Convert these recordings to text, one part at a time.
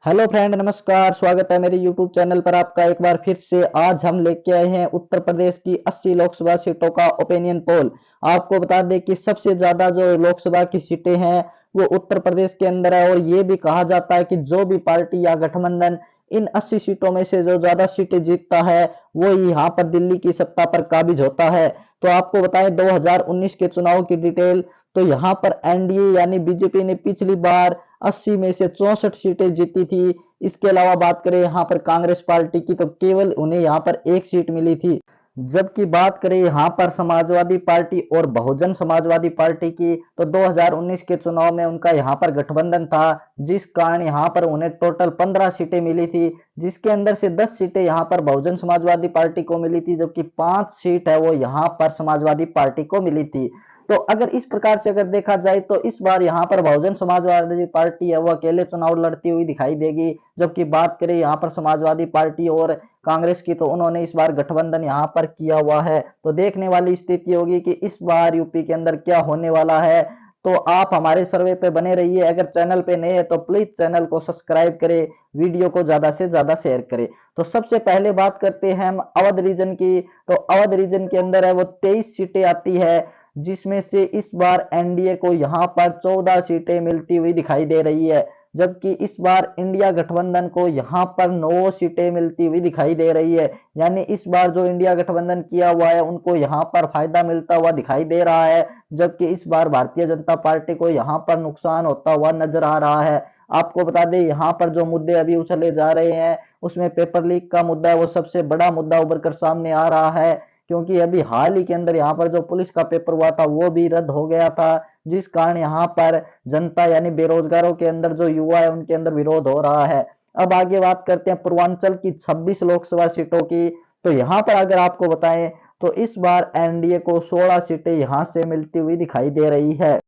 Hello friend, नमस्कार। स्वागत है मेरे यूट्यूब चैनल पर आपका एक बार फिर से। आज हम लेके आए हैं उत्तर प्रदेश की 80 लोकसभा सीटों का ओपिनियन पोल। आपको बता दें कि सबसे ज्यादा जो लोकसभा की सीटें हैं वो उत्तर प्रदेश के अंदर है, और ये भी कहा जाता है कि जो भी पार्टी या गठबंधन इन 80 सीटों में से जो ज्यादा सीटें जीतता है वो यहाँ पर दिल्ली की सत्ता पर काबिज होता है। तो आपको बताएं 2019 के चुनाव की डिटेल। तो यहाँ पर एनडीए यानी बीजेपी ने पिछली बार 80 में से 64 सीटें जीती थी। इसके अलावा बात करें यहाँ पर कांग्रेस पार्टी की तो केवल उन्हें यहाँ पर एक सीट मिली थी। जबकि बात करें यहाँ पर समाजवादी पार्टी और बहुजन समाजवादी पार्टी की तो 2019 के चुनाव में उनका यहाँ पर गठबंधन था, जिस कारण यहाँ पर उन्हें टोटल 15 सीटें मिली थी, जिसके अंदर से 10 सीटें यहाँ पर बहुजन समाजवादी पार्टी को मिली थी, जबकि 5 सीट है वो यहाँ पर समाजवादी पार्टी को मिली थी। तो अगर इस प्रकार से अगर देखा जाए तो इस बार यहाँ पर बहुजन समाजवादी पार्टी है वो अकेले चुनाव लड़ती हुई दिखाई देगी। जबकि बात करें यहाँ पर समाजवादी पार्टी और कांग्रेस की तो उन्होंने इस बार गठबंधन यहाँ पर किया हुआ है। तो देखने वाली स्थिति होगी कि इस बार यूपी के अंदर क्या होने वाला है। तो आप हमारे सर्वे पे बने रहिए। अगर चैनल पे नए हैं तो प्लीज चैनल को सब्सक्राइब करें, वीडियो को ज्यादा से ज्यादा शेयर करें। तो सबसे पहले बात करते हैं हम अवध रीजन की। तो अवध रीजन के अंदर है वो 23 सीटें आती है, जिसमें से इस बार एनडीए को यहाँ पर 14 सीटें मिलती हुई दिखाई दे रही है। जबकि इस बार इंडिया गठबंधन को यहाँ पर 9 सीटें मिलती हुई दिखाई दे रही है। यानी इस बार जो इंडिया गठबंधन किया हुआ है उनको यहाँ पर फायदा मिलता हुआ दिखाई दे रहा है, जबकि इस बार भारतीय जनता पार्टी को यहाँ पर नुकसान होता हुआ नजर आ रहा है। आपको बता दें यहाँ पर जो मुद्दे अभी उछले जा रहे हैं उसमें पेपर लीक का मुद्दा है वो सबसे बड़ा मुद्दा उभर कर सामने आ रहा है, क्योंकि अभी हाल ही के अंदर यहाँ पर जो पुलिस का पेपर हुआ था वो भी रद्द हो गया था, जिस कारण यहाँ पर जनता यानी बेरोजगारों के अंदर जो युवा है उनके अंदर विरोध हो रहा है। अब आगे बात करते हैं पूर्वांचल की 26 लोकसभा सीटों की। तो यहाँ पर अगर आपको बताएं तो इस बार एनडीए को 16 सीटें यहाँ से मिलती हुई दिखाई दे रही है,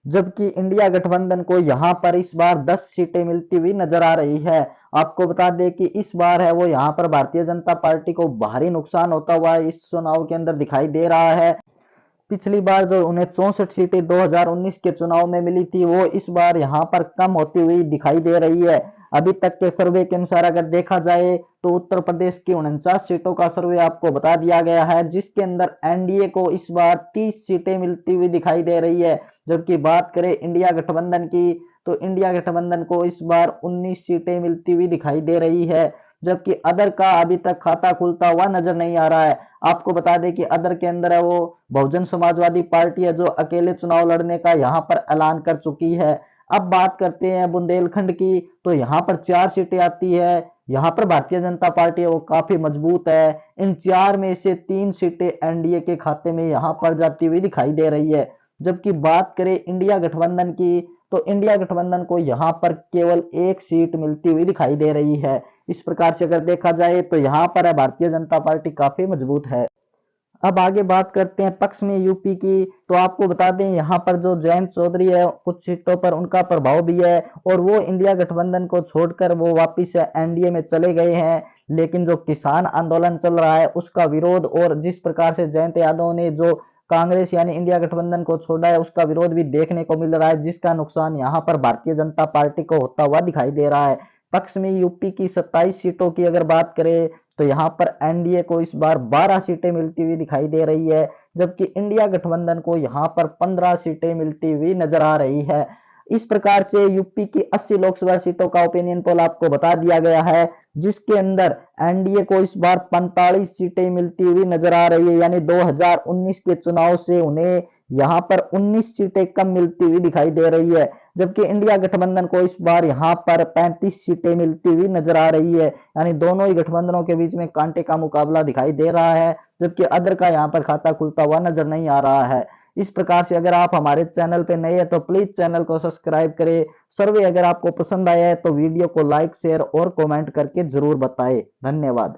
जबकि इंडिया गठबंधन को यहाँ पर इस बार 10 सीटें मिलती हुई नजर आ रही है। आपको बता दें कि इस बार है वो यहाँ पर भारतीय जनता पार्टी को भारी नुकसान होता हुआ इस चुनाव के अंदर दिखाई दे रहा है। पिछली बार जो उन्हें 64 सीटें 2019 के चुनाव में मिली थी वो इस बार यहाँ पर कम होती हुई दिखाई दे रही है। अभी तक के सर्वे के अनुसार अगर देखा जाए तो उत्तर प्रदेश की 49 सीटों का सर्वे आपको बता दिया गया है, जिसके अंदर एनडीए को इस बार 30 सीटें मिलती हुई दिखाई दे रही है। जबकि बात करें इंडिया गठबंधन की तो इंडिया गठबंधन को इस बार 19 सीटें मिलती हुई दिखाई दे रही है, जबकि अदर का अभी तक खाता खुलता हुआ नजर नहीं आ रहा है। आपको बता दें कि अदर के अंदर है वो बहुजन समाजवादी पार्टी है जो अकेले चुनाव लड़ने का यहाँ पर ऐलान कर चुकी है। अब बात करते हैं बुंदेलखंड की। तो यहाँ पर 4 सीटें आती है। यहाँ पर भारतीय जनता पार्टी है वो काफी मजबूत है। इन 4 में से 3 सीटें एनडीए के खाते में यहाँ पर जाती हुई दिखाई दे रही है। जबकि बात करें इंडिया गठबंधन की तो इंडिया गठबंधन को यहाँ पर केवल एक सीट मिलती हुई दिखाई दे रही है। इस प्रकार से अगर देखा जाए तो यहाँ पर है भारतीय जनता पार्टी काफी मजबूत है। अब आगे बात करते हैं पक्ष में यूपी की। तो आपको बता दें यहाँ पर जो जयंत चौधरी है कुछ सीटों पर उनका प्रभाव भी है, और वो इंडिया गठबंधन को छोड़कर वो वापिस एनडीए में चले गए हैं। लेकिन जो किसान आंदोलन चल रहा है उसका विरोध, और जिस प्रकार से जयंत यादव ने जो कांग्रेस यानी इंडिया गठबंधन को छोड़ा है उसका विरोध भी देखने को मिल रहा है, जिसका नुकसान यहाँ पर भारतीय जनता पार्टी को होता हुआ दिखाई दे रहा है। पक्ष में यूपी की 27 सीटों की अगर बात करें तो यहाँ पर एनडीए को इस बार 12 सीटें मिलती हुई दिखाई दे रही है, जबकि इंडिया गठबंधन को यहाँ पर 15 सीटें मिलती हुई नजर आ रही है। इस प्रकार से यूपी की 80 लोकसभा सीटों का ओपिनियन पोल आपको बता दिया गया है, जिसके अंदर एनडीए को इस बार 45 सीटें मिलती हुई नजर आ रही है। यानी 2019 के चुनाव से उन्हें यहाँ पर 19 सीटें कम मिलती हुई दिखाई दे रही है, जबकि इंडिया गठबंधन को इस बार यहाँ पर 35 सीटें मिलती हुई नजर आ रही है। यानी दोनों ही गठबंधनों के बीच में कांटे का मुकाबला दिखाई दे रहा है, जबकि अदर का यहाँ पर खाता खुलता हुआ नजर नहीं आ रहा है। इस प्रकार से अगर आप हमारे चैनल पे नए हैं तो प्लीज चैनल को सब्सक्राइब करें। सर्वे अगर आपको पसंद आया है तो वीडियो को लाइक शेयर और कमेंट करके जरूर बताएं। धन्यवाद।